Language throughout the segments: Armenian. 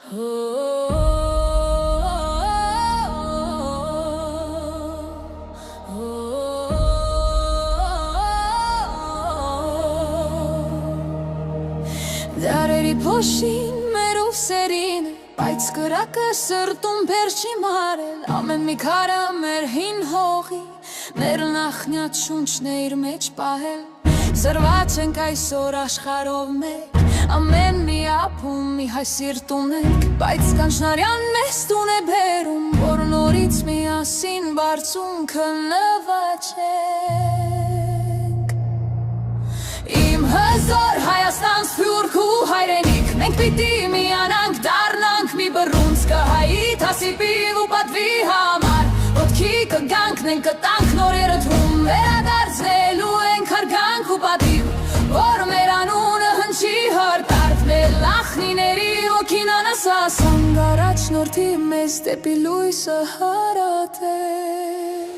Դարերի փոշին մեր ուսերին Բայց կրակը սրտում բեր չի մարել Ամեն մի քարը մեր հին հողի Մեր նախնյաց շունչն է իր մեջ պահել Սրված ենք այսօր աշխարհով մեկ Ամեն մի ապում մի հայ սիրտ ունենք Բայց կանչնարյան մեզ տուն է բերում Որ նորից միասին բարձունքը նվաճենք Իմ հզոր Հայաստան սփյուռք ու հայրենիք Մենք պիտի միանանք դառնանք մի բռունցք Կհայի թասիպի ու պատվի համար Ոտքի կգանք նենք կտանք նորերը թվում Վերադարձնելու ենք հարգանք ու պատիվ Որ մեր անունը հնչի հրտարդ Մեր լախնիների ոգին անասաս Հանգ առաջնորդի մեզ դեպի լույսը հարատել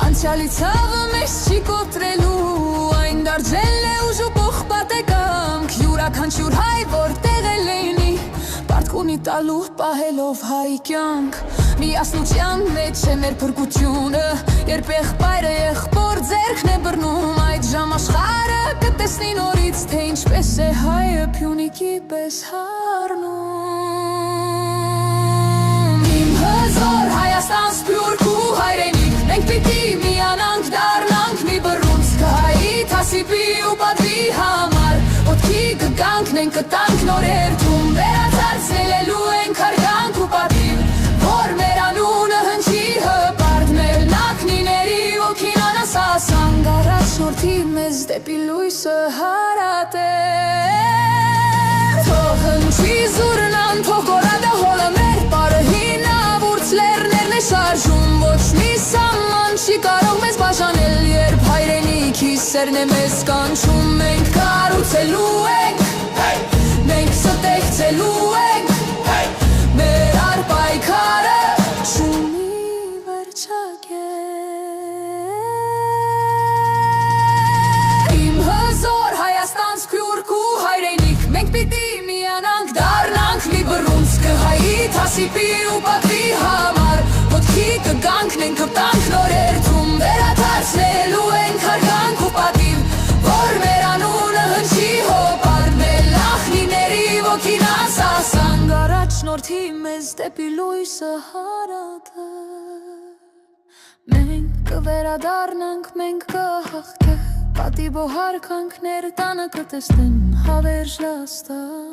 Անցյալի ցավը մեզ չի կոտրելու Այն դարձել է ուժու պողպատեկանք Յուրաքանչյուր հայ որտեղ է լինի Պարտքունի տալու պահելով հայ կյանք Միասնության մեջ է մեր փրկությունը Երբ եղբայրը եղբոր ձեռքն է բռնում Այդ ժամ աշխարհը կտեսնի նորից Թե ինչպես է հայը Փյունիկի պես հառնում Իմ հզոր Հայաստան սփյուռք ու հայրենիք Մենք պիտի միանանք դառնանք մի բռունցք Կհայի թասիպի ու պատվի համար Ոտքի կգանք նենք կտանք նորեր թվում Վերադարձնելու ենք հարգանք ու պատիվ Որ մեր անունը հնչի հպարտ Մեր լախնիների ոգին անասաս Հանգ առաջնորդի մեզ դեպի լույսը հարատել Թող հնչի զուռնան, թող գորադը հոլը մեր Պարը հինավուրց լեռներն է շարժում Ոչ մի սահման չի կարող մեզ բաժանել Երբ հայրենիքի սերն է մեզ կանչում Մենք կառուցելու ենք, մենք ստեղծելու ենք Մեր առպայքարը չունի վերջակետ Իմ հզոր Հայաստան սփյուռք ու հայրենիք Մենք պիտի միանանք դառնանք մի բռունցք Կհայի թասիպի ու պատվի համար Ոտքի կգանք նենք կտանք նորեր թվում Վերադարձնելու ենք հարգանք ու պատիվ Որ մեր անունը հնչի հոպարտ Մեր լախնիների ոգին ասաս Հանգ առաջնորդի մեզ դեպի լույսը հարատել Մենք կվերադառնանք, մենք կհաղթենք Պատիվ ու հարգանքներ տանը կտեսնեն հավերժ լաստան